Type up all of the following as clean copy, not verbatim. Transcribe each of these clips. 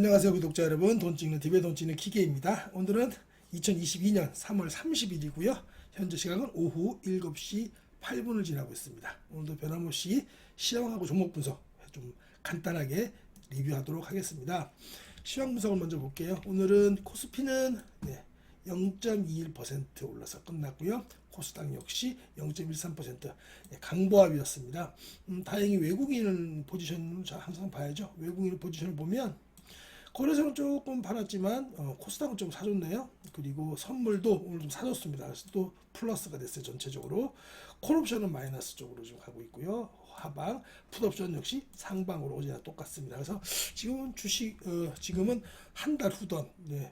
안녕하세요 구독자 여러분, 돈 찍는 TV의 돈 찍는 기계입니다. 오늘은 2022년 3월 30일이고요 현재 시각은 오후 7시 8분을 지나고 있습니다. 오늘도 변함없이 시황하고 종목 분석 좀 간단하게 리뷰하도록 하겠습니다. 시황 분석을 먼저 볼게요. 오늘은 코스피는 0.21% 올라서 끝났고요. 코스닥 역시 0.13% 강보합이었습니다. 다행히 외국인 포지션을 항상 봐야죠. 외국인 포지션을 보면 거래소는 조금 팔았지만 코스닥은 좀 사줬네요. 그리고 선물도 오늘 좀 사줬습니다. 그래서 또 플러스가 됐어요. 전체적으로 콜옵션은 마이너스 쪽으로 좀 가고 있고요. 하방, 풋옵션 역시 상방으로 어제와 똑같습니다. 그래서 지금은 주식 지금은 한 달 후던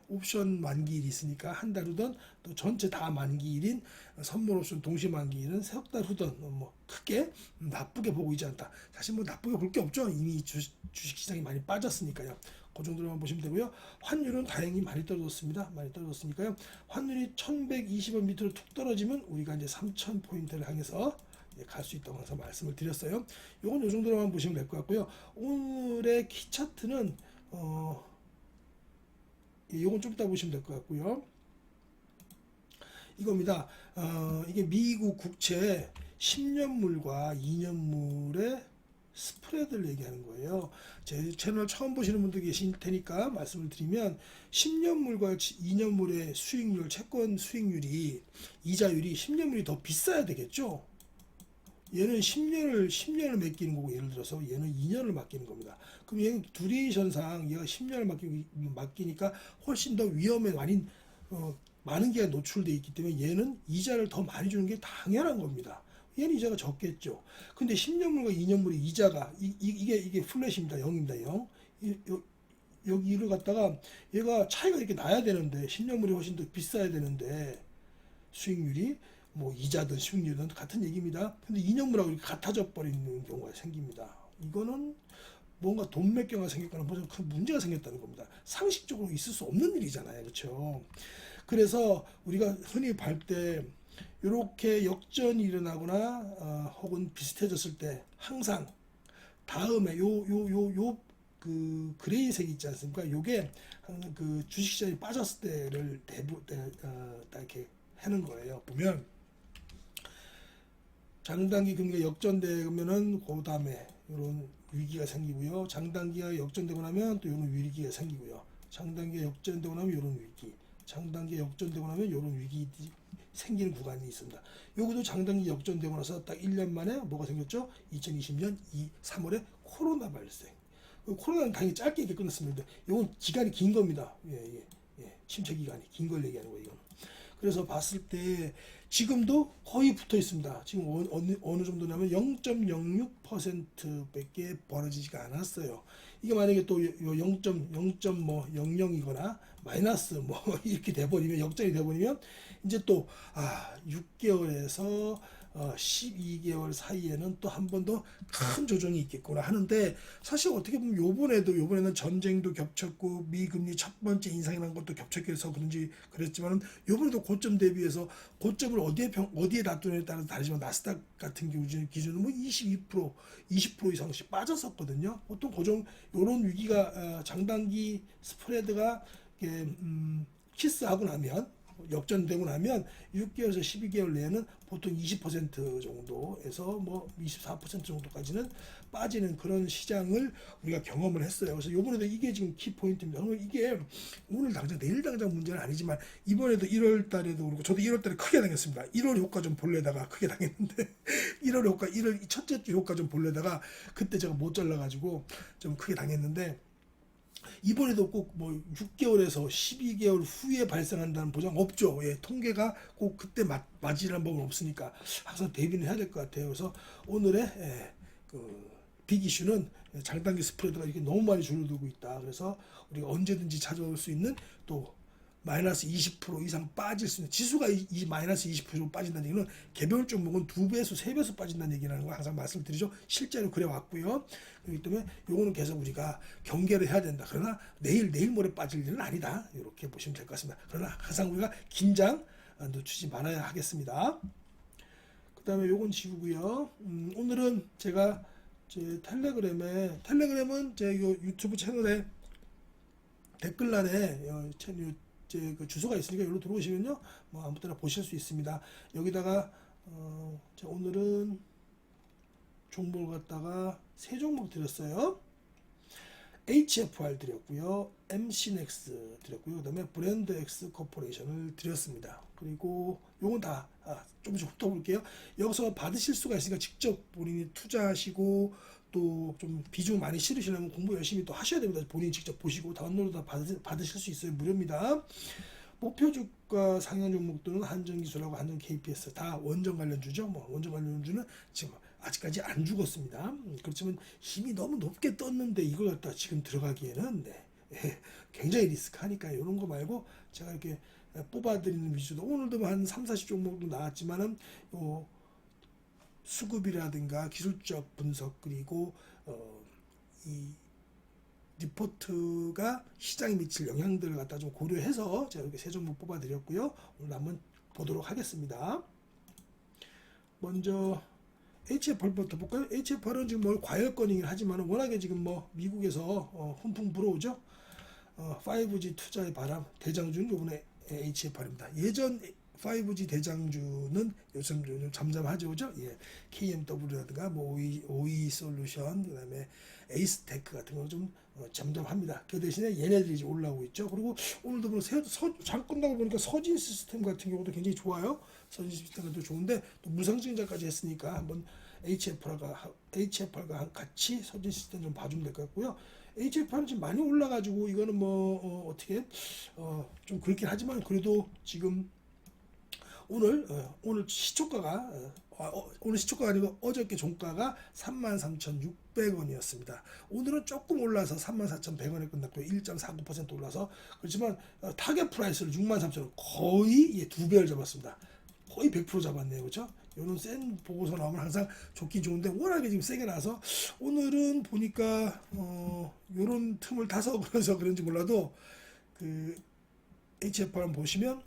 옵션 만기일이 있으니까 한 달 후던 또 전체 다 만기일인 선물 옵션 동시 만기일은 석 달 후던 뭐 크게 나쁘게 보고 있지 않다. 사실 뭐 나쁘게 볼 게 없죠. 이미 주식 시장이 많이 빠졌으니까요. 그 정도로만 보시면 되고요. 환율은 다행히 많이 떨어졌습니다. 많이 떨어졌으니까요. 환율이 1120원 밑으로 툭 떨어지면 우리가 이제 3000포인트를 향해서 갈 수 있다고 항상 말씀을 드렸어요. 요건 요 정도로만 보시면 될 것 같고요. 오늘의 키 차트는 요건 좀 이따 보시면 될 것 같고요. 이겁니다. 이게 미국 국채 10년물과 2년물의 스프레드를 얘기하는 거예요. 제 채널 처음 보시는 분들 계실 테니까 말씀을 드리면 10년물과 2년물의 수익률, 채권 수익률이 이자율이 10년물이 더 비싸야 되겠죠. 얘는 10년을 맡기는 거고 예를 들어서 얘는 2년을 맡기는 겁니다. 그럼 얘는 듀레이션상 얘가 10년을 맡기니까 훨씬 더 위험에 많은 기간 노출되어 있기 때문에 얘는 이자를 더 많이 주는 게 당연한 겁니다. 얘는 이자가 적겠죠. 근데 10년물과 2년물의 이자가 이게 플랫입니다. 0입니다. 0. 여기를 갖다가 얘가 차이가 이렇게 나야 되는데 10년물이 훨씬 더 비싸야 되는데 수익률이 뭐 이자든 수익률든 같은 얘기입니다. 근데 2년물하고 이렇게 같아져 버리는 경우가 생깁니다. 이거는 뭔가 돈 맥경가 생겼거나 무슨 큰 문제가 생겼다는 겁니다. 상식적으로 있을 수 없는 일이잖아요. 그렇죠? 그래서 우리가 흔히 볼 때 이렇게 역전이 일어나거나 혹은 비슷해졌을 때 항상 다음에 그 그레이색 있지 않습니까? 요게 항상 그 주식시장이 빠졌을 때를 이렇게 하는 거예요. 보면 장단기 금리가 역전되면은 그 다음에 이런 위기가 생기고요. 장단기가 역전되고 나면 또 이런 위기가 생기고요. 장단기가 역전되고 나면 이런 위기, 장단기가 역전되고 나면 이런 위기 생기는 구간이 있습니다. 여기도 장단기 역전되고 나서 딱 1년 만에 뭐가 생겼죠? 2020년 3월에 코로나 발생. 코로나는 당연히 짧게 이렇게 끝났습니다. 이건 기간이 긴 겁니다. 침체 기간이 긴 걸 얘기하는 거예요. 이거는. 그래서 봤을 때 지금도 거의 붙어 있습니다. 지금 어느 정도냐면 0.06%밖에 벌어지지가 않았어요. 이게 만약에 또 0.00이거나 마이너스 뭐 이렇게 돼버리면 역전이 돼버리면 이제 또 6개월에서 12개월 사이에는 또 한 번 더 큰 조정이 있겠구나 하는데 사실 어떻게 보면 요번에는 전쟁도 겹쳤고 미금리 첫 번째 인상이라는 것도 겹쳤해서 그런지 그랬지만은 요번에도 고점 대비해서 고점을 어디에 놔두느냐에 따라서 다르지만 나스닥 같은 기준은 뭐 22% 20% 이상씩 빠졌었거든요. 보통 고정 요런 위기가 장단기 스프레드가 키스하고 나면 역전되고 나면 6개월에서 12개월 내에는 보통 20% 정도에서 뭐 24% 정도까지는 빠지는 그런 시장을 우리가 경험을 했어요. 그래서 이번에도 이게 지금 키포인트입니다. 이게 오늘 당장 내일 당장 문제는 아니지만 이번에도 1월 달에도 그렇고 저도 1월 달에 크게 당했습니다. 1월 효과 좀 보려다가 크게 당했는데 1월 효과 1월 첫째 주 효과 좀 보려다가 그때 제가 못 잘라가지고 좀 크게 당했는데 이번에도 꼭 뭐 6개월에서 12개월 후에 발생한다는 보장 없죠. 통계가 꼭 그때 맞이라는 법은 없으니까 항상 대비는 해야 될 것 같아요. 그래서 오늘의 빅 이슈는 장단기 스프레드가 이렇게 너무 많이 줄어들고 있다. 그래서 우리가 언제든지 찾아올 수 있는 또 마이너스 20% 이상 빠질 수 있는 지수가 마이너스 20% 빠진다는 얘기는 개별 종목은 2배수, 3배수 빠진다는 얘기라는 걸 항상 말씀드리죠. 실제로 그래 왔고요. 그렇기 때문에 요거는 계속 우리가 경계를 해야 된다. 그러나 내일 모레 빠질 일은 아니다. 이렇게 보시면 될 것 같습니다. 그러나 항상 우리가 긴장 늦추지 말아야 하겠습니다. 그 다음에 요건 지우고요. 오늘은 제가 제 텔레그램은 제 유튜브 채널에 댓글란에 제 그 주소가 있으니까 여기로 들어오시면요, 뭐 아무 때나 보실 수 있습니다. 여기다가 자, 오늘은 종목을 갖다가 세 종목 드렸어요. HFR 드렸고요, MC넥스 드렸고요, 그 다음에 브랜드X 코퍼레이션을 드렸습니다. 그리고 요건 다 조금씩 훑어볼게요. 여기서 받으실 수가 있으니까 직접 본인이 투자하시고 또 좀 비중 많이 실으시려면 공부 열심히 또 하셔야 됩니다. 본인이 직접 보시고 다운로드 다 받으실 수 있어요. 무료입니다. 목표 주가 상향 종목들은 한전기술하고 한전 KPS 다 원전 관련주죠. 뭐 원전 관련주는 지금 아직까지 안 죽었습니다. 그렇지만 힘이 너무 높게 떴는데 이걸 갖다 지금 들어가기에는 굉장히 리스크하니까 이런 거 말고 제가 이렇게 뽑아드리는 위주도 오늘도 한 3, 40종목도 나왔지만은 수급이라든가 기술적 분석 그리고 이 리포트가 시장에 미칠 영향들을 갖다 좀 고려해서 제가 이렇게 세 종목 뽑아드렸고요. 오늘 한번 보도록 하겠습니다. 먼저 HFR부터 볼까요? HFR은 지금 뭐 과열권이긴 하지만 워낙에 지금 뭐 미국에서 훈풍 불어오죠. 5G 투자의 바람 대장주는 이번에 HFR입니다. 예전 5G 대장주는 요즘 좀 잠잠하죠, 그죠? 예, KMW라든가 뭐 OE 솔루션, 그다음에 에이스테크 같은 거 좀 잠잠합니다. 그 대신에 얘네들이 이제 올라오고 있죠. 그리고 오늘도 보면 장 끝나고 보니까 서진 시스템 같은 경우도 굉장히 좋아요. 서진 시스템도 좋은데 또 무상증자까지 했으니까 한번 HFR과 같이 서진 시스템 좀 봐주면 될 것 같고요. HFR은 지금 많이 올라가지고 이거는 뭐 어떻게 좀 그렇긴 하지만 그래도 지금 오늘 시초가가 오늘 시초가가 아니고 어저께 종가가 33,600원이었습니다. 오늘은 조금 올라서 34,100원에 끝났고요. 1.49% 올라서 그렇지만 타겟 프라이스를 63,000원 거의 두 배를 잡았습니다. 거의 100% 잡았네요, 그렇죠? 이런 센 보고서 나오면 항상 좋긴 좋은데 워낙에 지금 세게 나서 오늘은 보니까 이런 틈을 타서 그래서 그런지 몰라도 그 HFR 보시면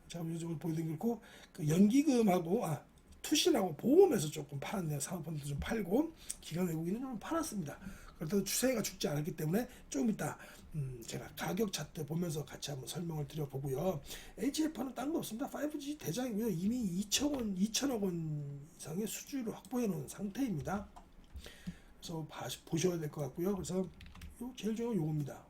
자, 이쪽을 보여드리고 그 연기금하고 투신하고 보험에서 조금 팔았네요. 사모펀드 좀 팔고 기관 외국인은 좀 팔았습니다. 그렇다고 추세가 죽지 않았기 때문에 좀 이따 제가 가격 차트 보면서 같이 한번 설명을 드려보고요. HFR은 딴 거 없습니다. 5G 대장이고요. 이미 2천억 원 이상의 수주를 확보해 놓은 상태입니다. 그래서 보셔야 될 것 같고요. 그래서 제일 중요한 건 요겁니다.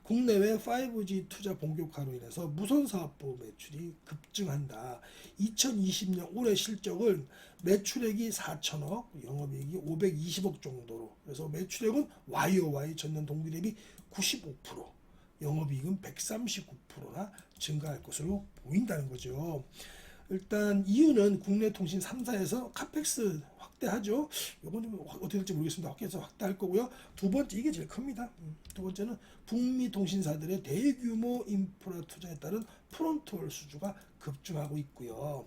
국내외 5G 투자 본격화로 인해서 무선사업부 매출이 급증한다. 2020년 올해 실적은 매출액이 4천억, 영업이익이 520억 정도로. 그래서 매출액은 YOY 전년 동기 대비 95%, 영업이익은 139%나 증가할 것으로 보인다는 거죠. 일단 이유는 국내 통신 3사에서 카펙스 확대하죠. 이건 좀 어떻게 될지 모르겠습니다. 확대해서 확대할 거고요. 두 번째 이게 제일 큽니다. 두 번째는 북미 통신사들의 대규모 인프라 투자에 따른 프론트홀 수주가 급증하고 있고요.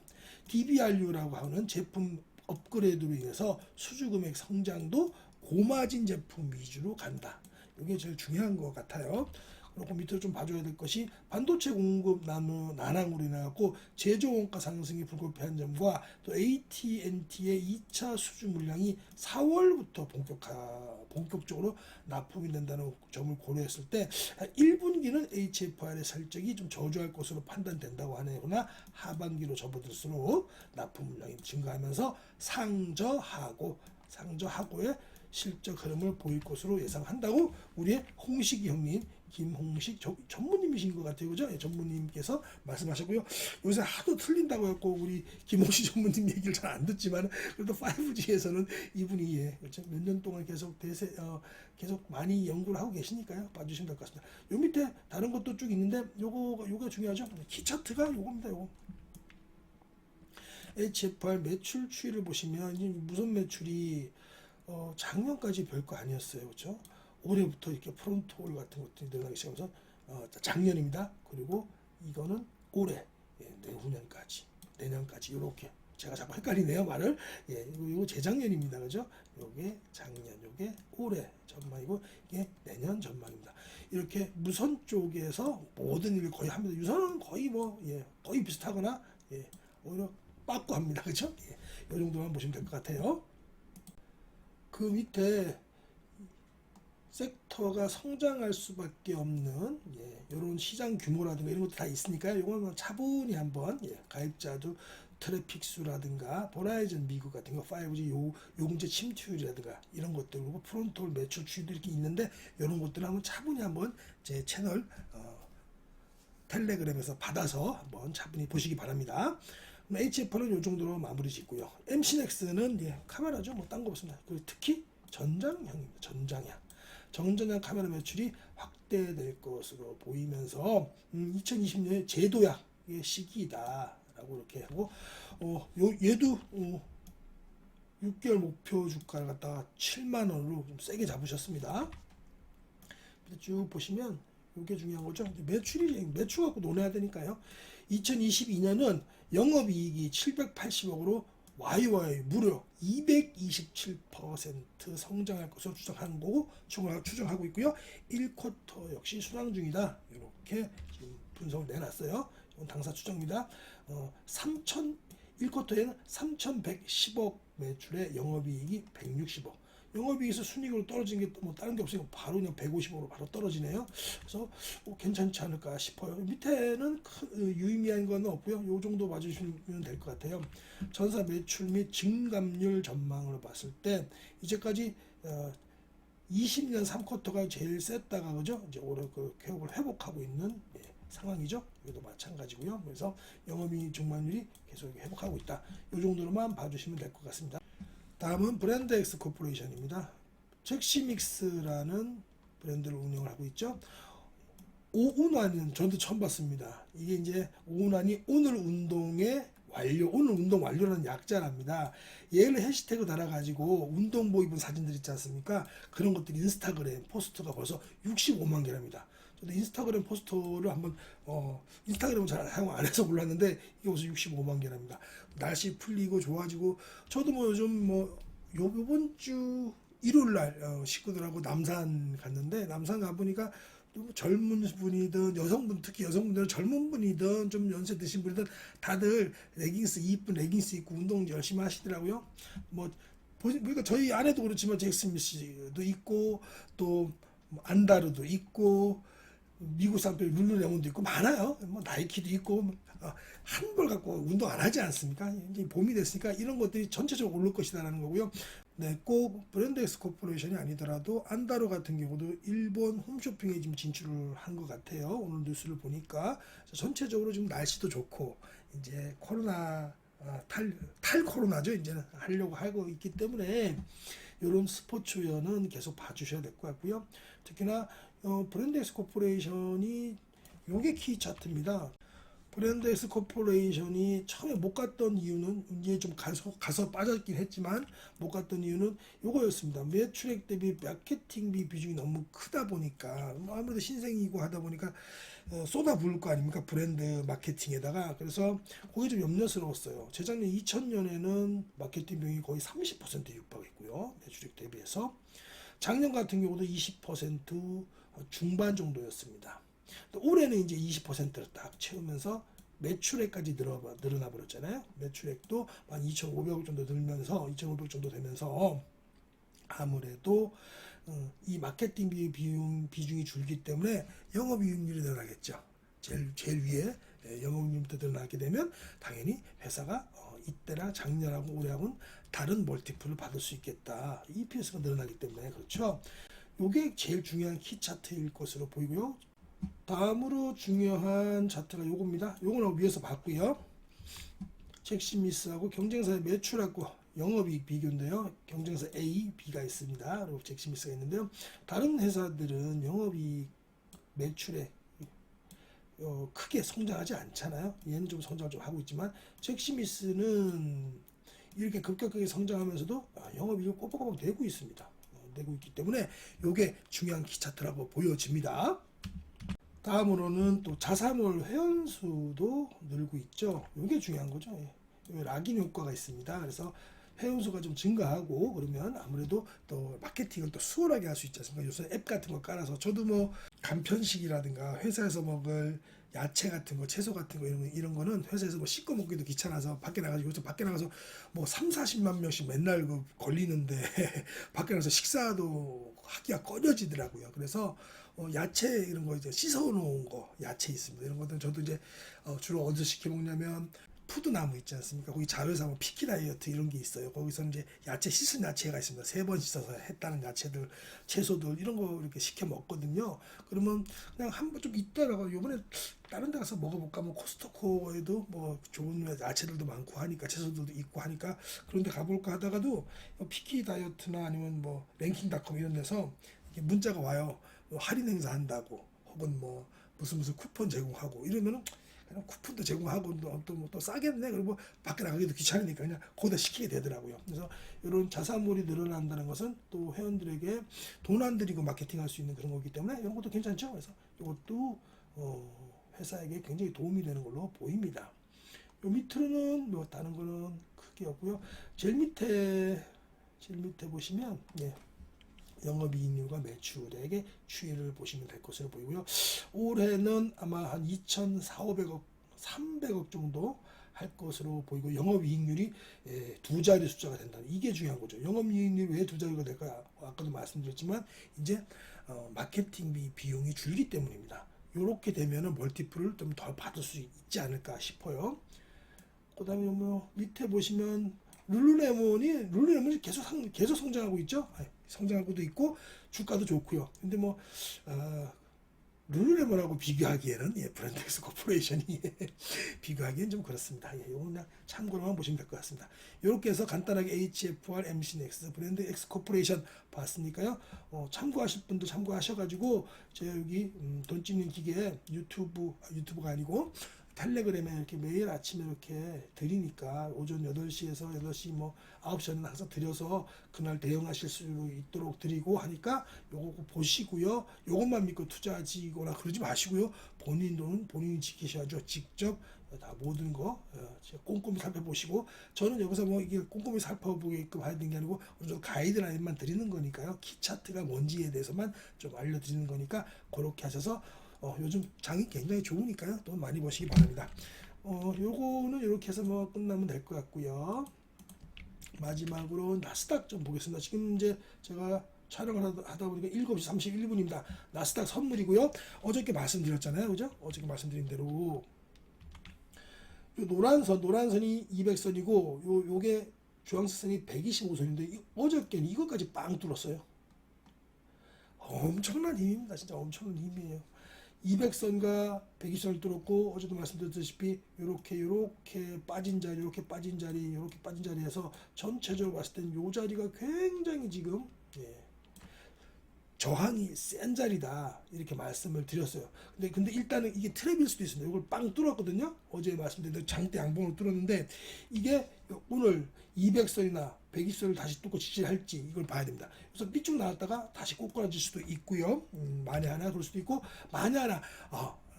DBRU라고 하는 제품 업그레이드로 인해서 수주 금액 성장도 고마진 제품 위주로 간다. 이게 제일 중요한 것 같아요. 그리고 밑으로 좀 봐줘야 될 것이 반도체 공급 난항으로 인해갖고 제조 원가 상승이 불가피한 점과 또 AT&T의 2차 수주 물량이 4월부터 본격적으로 납품이 된다는 점을 고려했을 때 1분기는 HFR의 실적이 좀 저조할 것으로 판단된다고 하네요. 그러나 하반기로 접어들수록 납품 물량이 증가하면서 상저하고의 실적 흐름을 보일 것으로 예상한다고 우리의 홍식이 형님, 김홍식 전무님이신 것 같아요, 그죠? 예, 전무님께서 말씀하셨고요. 요새 하도 틀린다고 했고 우리 김홍식 전무님 얘기를 잘 안 듣지만 그래도 5G에서는 이분이 그렇죠? 몇 년 동안 계속 계속 많이 연구를 하고 계시니까요. 봐주시면 될 것 같습니다. 요 밑에 다른 것도 쭉 있는데 요거 중요하죠. 키 차트가 요겁니다. 요거. HFR 매출 추이를 보시면 무선 매출이 작년까지 별거 아니었어요, 그렇죠? 올해부터 이렇게 프론트홀 같은 것들이 늘어나기 시작하면서 작년입니다. 그리고 이거는 올해, 내년까지 이렇게 제가 자꾸 헷갈리네요 말을. 이거 재작년입니다, 그죠? 요게 작년, 요게 올해 전망이고 이게 내년 전망입니다. 이렇게 무선 쪽에서 모든 일을 거의 합니다. 유선은 거의 거의 비슷하거나 오히려 빠꾸 합니다, 그죠? 이 정도만 보시면 될 것 같아요. 그 밑에 섹터가 성장할 수밖에 없는 이런 시장 규모라든가 이런 것도 다 있으니까요. 이건 뭐 차분히 한번 가입자도 트래픽 수라든가 버라이즌 미국 같은 거 5G 요금제 침투율이라든가 이런 것들 그리고 프론트홀 매출 추이도 이렇게 있는데 이런 것들을 한번 차분히 한번 제 채널 텔레그램에서 받아서 한번 차분히 보시기 바랍니다. HF는 이 정도로 마무리 짓고요. MC넥스는 카메라죠. 뭐 딴 거 없습니다. 그리고 특히 전장형입니다. 전장형 카메라 매출이 확대될 것으로 보이면서 2020년에 제도약의 시기다라고 이렇게 하고 얘도 6개월 목표 주가를 갖다가 7만 원으로 좀 세게 잡으셨습니다. 쭉 보시면 이게 중요한 거죠. 매출 갖고 논해야 되니까요. 2022년은 영업이익이 780억으로 YY 무려 227% 성장할 것으로 추정하는 거고 추정하고 있고요. 1쿼터 역시 순항 중이다. 이렇게 지금 분석을 내놨어요. 이건 당사 추정입니다. 1쿼터에는 3,110억 매출에 영업이익이 160억. 영업이익에서 순이익으로 떨어진 게 뭐 다른 게 없으니까 바로 그냥 150으로 바로 떨어지네요. 그래서 괜찮지 않을까 싶어요. 밑에는 유의미한 건 없고요. 요 정도 봐주시면 될 것 같아요. 전사 매출 및 증감률 전망으로 봤을 때 이제까지 20년 3쿼터가 제일 셌다가 그죠? 이제 올해 그 개업을 회복하고 있는 상황이죠. 이것도 마찬가지고요. 그래서 영업이익 증감률이 계속 회복하고 있다. 이 정도로만 봐주시면 될 것 같습니다. 다음은 브랜드엑스 코퍼레이션입니다. 잭시믹스라는 브랜드를 운영을 하고 있죠. 오운환은 저도 처음 봤습니다. 이게 이제 오운환이 오늘 운동의 완료, 오늘 운동 완료라는 약자랍니다. 얘를 해시태그 달아가지고 운동복 입은 사진들 있지 않습니까? 그런 것들이 인스타그램 포스트가 벌써 65만 개랍니다. 저도 인스타그램 포스터를 한번 인스타그램은 잘 사용 안 해서 몰랐는데 이게 벌써 65만 개랍니다. 날씨 풀리고 좋아지고 저도 뭐 요즘 요번 주 일요일 날 식구들하고 남산 갔는데 남산 가보니까 또 젊은 분이든 여성분 특히 여성분들은 젊은 분이든 좀 연세 드신 분이든 다들 레깅스 이쁜 레깅스 입고 운동 열심히 하시더라고요. 뭐 보니까 저희 아내도 그렇지만 잭스미스도 있고 또 안다르도 있고 미국 사람들 룰루레몬도 있고 많아요. 뭐 나이키도 있고 한 벌 갖고 운동 안 하지 않습니까? 이제 봄이 됐으니까 이런 것들이 전체적으로 오를 것이다라는 거고요. 네, 꼭 브랜드엑스 코퍼레이션이 아니더라도 안다로 같은 경우도 일본 홈쇼핑에 지금 진출을 한 것 같아요. 오늘 뉴스를 보니까 전체적으로 지금 날씨도 좋고 이제 코로나 탈 코로나죠. 이제는 하려고 하고 있기 때문에 이런 스포츠웨어는 계속 봐주셔야 될 것 같고요. 특히나 브랜드엑스 코퍼레이션이 요게 키 차트입니다. 브랜드엑스 코퍼레이션이 처음에 못 갔던 이유는 이제 좀 가서 빠졌긴 했지만 못 갔던 이유는 요거였습니다. 매출액 대비 마케팅비 비중이 너무 크다 보니까 아무래도 신생이고 하다 보니까 쏟아부을 거 아닙니까? 브랜드 마케팅에다가. 그래서 그게 좀 염려스러웠어요. 재작년 2000년에는 마케팅 비용이 거의 30%에 육박했고요. 매출액 대비해서. 작년 같은 경우도 20% 중반 정도였습니다. 또 올해는 이제 20%를 딱 채우면서 매출액까지 늘어나 버렸잖아요. 매출액도 한 2,500억 정도 늘면서 2,500억 정도 되면서 아무래도 이 마케팅 비중이 줄기 때문에 영업이익률이 늘어나겠죠. 제일 위에 영업이익률부터 늘어나게 되면 당연히 회사가 이때나 작년하고 올해하고는 다른 멀티플을 받을 수 있겠다. EPS가 늘어나기 때문에 그렇죠. 이게 제일 중요한 키 차트일 것으로 보이고요. 다음으로 중요한 차트가 요겁니다. 요거는 위에서 봤고요. 잭시미스하고 경쟁사의 매출하고 영업이익 비교인데요. 경쟁사 A, B가 있습니다. 그리고 잭시미스가 있는데요. 다른 회사들은 영업이익 매출에 크게 성장하지 않잖아요. 얘는 좀 성장을 좀 하고 있지만 잭시미스는 이렇게 급격하게 성장하면서도 영업이익을 꼬박꼬박 내고 있습니다. 내고 있기 때문에 이게 중요한 키 차트라고 보여집니다. 다음으로는 또 자사몰 회원수도 늘고 있죠. 이게 중요한 거죠. 락인 효과가 있습니다. 그래서 회원수가 좀 증가하고 그러면 아무래도 또 마케팅을 또 수월하게 할 수 있지 않습니까? 요새 앱 같은 거 깔아서 저도 뭐 간편식이라든가 회사에서 먹을 야채 같은 거, 채소 같은 거 이런 거는 회사에서 뭐 씻고 먹기도 귀찮아서 밖에 나가지고 요새 밖에 나가서 뭐 3, 40만 명씩 맨날 그 걸리는데 밖에 나가서 식사도 하기가 꺼려지더라고요. 그래서 야채 이런 거 이제 씻어 놓은 거 야채 있습니다. 이런 것들은 저도 이제 주로 어디서 시켜 먹냐면 푸드나무 있지 않습니까? 거기 자회사 뭐 피키 다이어트 이런 게 있어요. 거기서 이제 야채 씻은 야채가 있습니다. 3번 씻어서 했다는 야채들, 채소들 이런 거 이렇게 시켜 먹거든요. 그러면 그냥 한번 좀 있다가 요번에 다른 데 가서 먹어볼까? 뭐 코스트코에도 뭐 좋은 야채들도 많고 하니까 채소들도 있고 하니까 그런 데 가볼까 하다가도 피키 다이어트나 아니면 뭐 랭킹닷컴 이런 데서 이렇게 문자가 와요. 뭐 할인 행사 한다고 혹은 뭐 무슨 쿠폰 제공하고 이러면은 그냥 쿠폰도 제공하고 또 싸겠네. 그리고 밖에 나가기도 귀찮으니까 그냥 거기다 시키게 되더라고요. 그래서 이런 자사몰이 늘어난다는 것은 또 회원들에게 돈 안 들이고 마케팅할 수 있는 그런 거기 때문에 이런 것도 괜찮죠. 그래서 이것도 회사에게 굉장히 도움이 되는 걸로 보입니다. 요 밑으로는 뭐 다른 거는 크게 없고요. 제일 밑에 보시면 영업이익률과 매출액의 추이를 보시면 될 것으로 보이고요. 올해는 아마 한 2,400억, 300억 정도 할 것으로 보이고 영업이익률이 두 자리 숫자가 된다. 이게 중요한 거죠. 영업이익률이 왜 두 자리가 될까? 아까도 말씀드렸지만 이제 마케팅비 비용이 줄기 때문입니다. 이렇게 되면은 멀티플을 좀 더 받을 수 있지 않을까 싶어요. 그다음에 뭐 밑에 보시면 룰루레몬이 계속 성장하고 있죠. 성장하고도 있고 주가도 좋고요. 근데 뭐 룰루레몬하고 비교하기에는 브랜드 엑스 코퍼레이션이 비교하기엔 좀 그렇습니다. 이건 그냥 참고로만 보시면 될 것 같습니다. 이렇게 해서 간단하게 HFR, MC넥스, 브랜드 엑스 코퍼레이션 봤으니까요. 참고하실 분도 참고하셔가지고 제가 여기 돈 찍는 기계에 유튜브가 아니고 텔레그램에 이렇게 매일 아침에 이렇게 드리니까 오전 8시에서 8시 뭐 9시에는 항상 드려서 그날 대응하실 수 있도록 드리고 하니까 요거 보시고요. 요것만 믿고 투자하시거나 그러지 마시고요. 본인 돈은 본인이 지키셔야죠. 직접 다 모든 거 꼼꼼히 살펴보시고 저는 여기서 뭐 이게 꼼꼼히 살펴보게끔 해야 되는 게 아니고 어느 정도 가이드라인만 드리는 거니까요. 키 차트가 뭔지에 대해서만 좀 알려드리는 거니까 그렇게 하셔서 요즘 장이 굉장히 좋으니까요. 돈 많이 버시기 바랍니다. 요거는 이렇게 해서 뭐 끝나면 될 것 같고요. 마지막으로 나스닥 좀 보겠습니다. 지금 이제 제가 촬영을 하다 보니까 7시 31분입니다. 나스닥 선물이고요. 어저께 말씀드렸잖아요. 그죠? 어저께 말씀드린 대로 요 노란선이 200선이고 요게 주황색 선이 125선인데 어저께는 이것까지 빵 뚫었어요. 엄청난 힘입니다. 진짜 엄청난 힘이에요. 200선과 120선을 뚫었고 어제도 말씀드렸다시피 이렇게 빠진 자리에서 전체적으로 봤을 때는 이 자리가 굉장히 지금 저항이 센 자리다 이렇게 말씀을 드렸어요. 근데 일단은 이게 트랩일 수도 있습니다. 이걸 빵 뚫었거든요. 어제 말씀드린 대로 장대 양봉을 뚫었는데 이게 오늘 200선이나 120선을 다시 뚫고 지지할지 이걸 봐야 됩니다. 그래서 삐쭉 나왔다가 다시 꼬꾸라질 수도 있고요. 만에 하나 그럴 수도 있고 만에 하나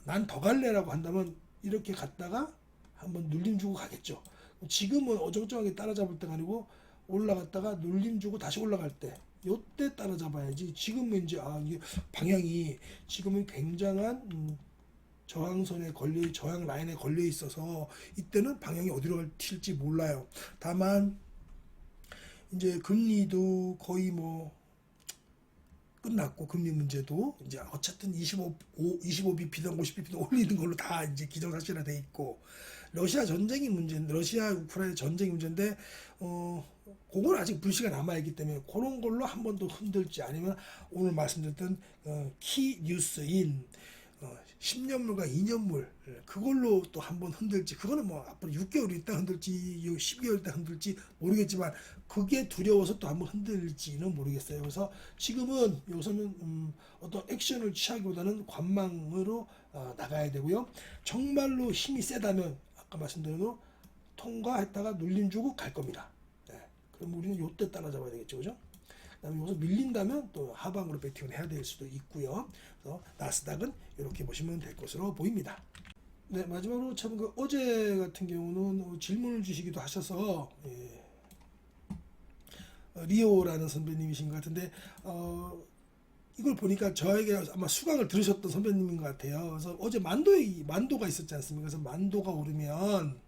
난 더 갈래라고 한다면 이렇게 갔다가 한번 눌림 주고 가겠죠. 지금은 어정쩡하게 따라잡을 때가 아니고 올라갔다가 눌림 주고 다시 올라갈 때 요때 따라잡아야지. 지금은 이제 이게 방향이 지금은 굉장한 저항 라인에 걸려 있어서 이때는 방향이 어디로 튈지 몰라요. 다만 이제 금리도 거의 뭐 끝났고 금리 문제도 이제 어쨌든 25bp든 50bp든 올리는 걸로 다 이제 기정사실화돼 있고 러시아 우크라이나 전쟁이 문제인데 그건 아직 불씨가 남아있기 때문에 그런 걸로 한 번 더 흔들지 아니면 오늘 말씀드렸던 키 뉴스인 10년물과 2년물 그걸로 또 한 번 흔들지 그거는 뭐 앞으로 6개월 있다 흔들지 12개월 있다 흔들지 모르겠지만 그게 두려워서 또 한 번 흔들지는 모르겠어요. 그래서 지금은 여기서는 어떤 액션을 취하기보다는 관망으로 나가야 되고요. 정말로 힘이 세다면 아까 말씀드린 대로 통과했다가 눌림 주고 갈 겁니다. 그럼 우리는 요때 따라잡아야 되겠죠, 그죠? 그다음에 여기서 밀린다면 또 하방으로 베팅을 해야 될 수도 있고요. 그래서 나스닥은 이렇게 보시면 될 것으로 보입니다. 네, 마지막으로 참 어제 같은 경우는 질문을 주시기도 하셔서 리오라는 선배님이신 것 같은데 이걸 보니까 저에게 아마 수강을 들으셨던 선배님인 것 같아요. 그래서 어제 만도가 있었지 않습니까? 그래서 만도가 오르면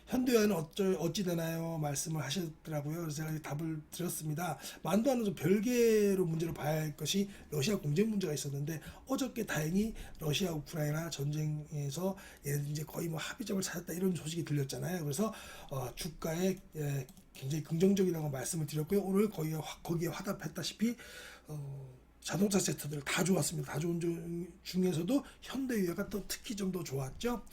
현대화는 어찌 되나요? 말씀을 하셨더라고요. 그래서 제가 답을 드렸습니다. 만도와는 좀 별개로 문제로 봐야 할 것이 러시아 공정 문제가 있었는데 어저께 다행히 러시아 우크라이나 전쟁에서 얘네들 이제 거의 뭐 합의점을 찾았다 이런 소식이 들렸잖아요. 그래서 주가에 굉장히 긍정적이라고 말씀을 드렸고요. 오늘 거기에 화답했다시피 자동차 섹터들 다 좋았습니다. 다 좋은 중에서도 현대유해가 또 특히 좀 더 좋았죠.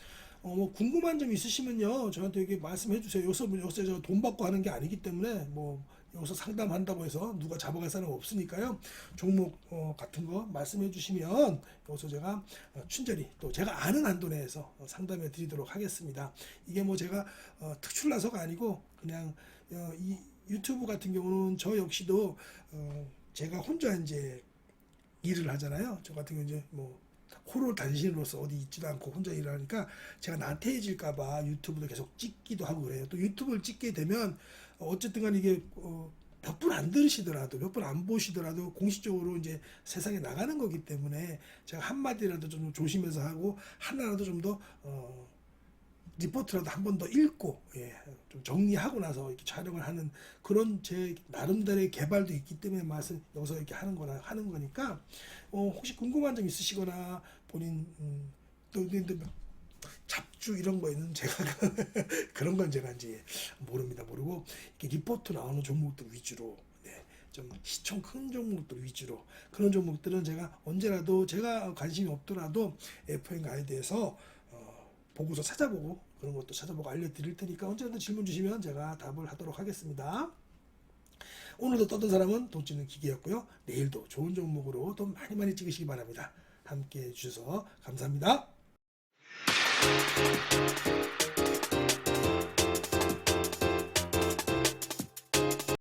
뭐 궁금한 점 있으시면요 저한테 이렇게 말씀해 주세요. 여기서 제가 돈 받고 하는 게 아니기 때문에 뭐 여기서 상담한다고 해서 누가 잡아갈 사람 없으니까요. 종목 같은 거 말씀해 주시면 여기서 제가 친절히 또 제가 아는 한도 내에서 상담해 드리도록 하겠습니다. 이게 뭐 제가 특출나서가 아니고 그냥 이 유튜브 같은 경우는 저 역시도 제가 혼자 이제 일을 하잖아요. 저 같은 경우 이제 뭐 호로 단신으로서 어디 있지도 않고 혼자 일을 하니까 제가 나태해질까봐 유튜브도 계속 찍기도 하고 그래요. 또 유튜브를 찍게 되면 어쨌든 간 이게 몇 분 안 들으시더라도 몇 분 안 보시더라도 공식적으로 이제 세상에 나가는 거기 때문에 제가 한마디라도 좀 조심해서 하고 하나라도 좀 더 리포트라도 한 번 더 읽고 좀 정리하고 나서 이렇게 촬영을 하는 그런 제 나름대로의 개발도 있기 때문에 맛을 여기서 이렇게 하는 거니까 혹시 궁금한 점 있으시거나 본인 또 잡주 이런 거에는 제가 그런 건 제가 이제 모르고 이렇게 리포트 나오는 종목들 위주로 좀 시총 큰 종목들 위주로 그런 종목들은 제가 언제라도 제가 관심이 없더라도 FM 가이드에서 보고서 찾아보고 그런 것도 찾아보고 알려드릴 테니까 언제든 질문 주시면 제가 답을 하도록 하겠습니다. 오늘도 떠든 사람은 돈 찍는 기계였고요. 내일도 좋은 종목으로 돈 많이 찍으시기 바랍니다. 함께 해주셔서 감사합니다.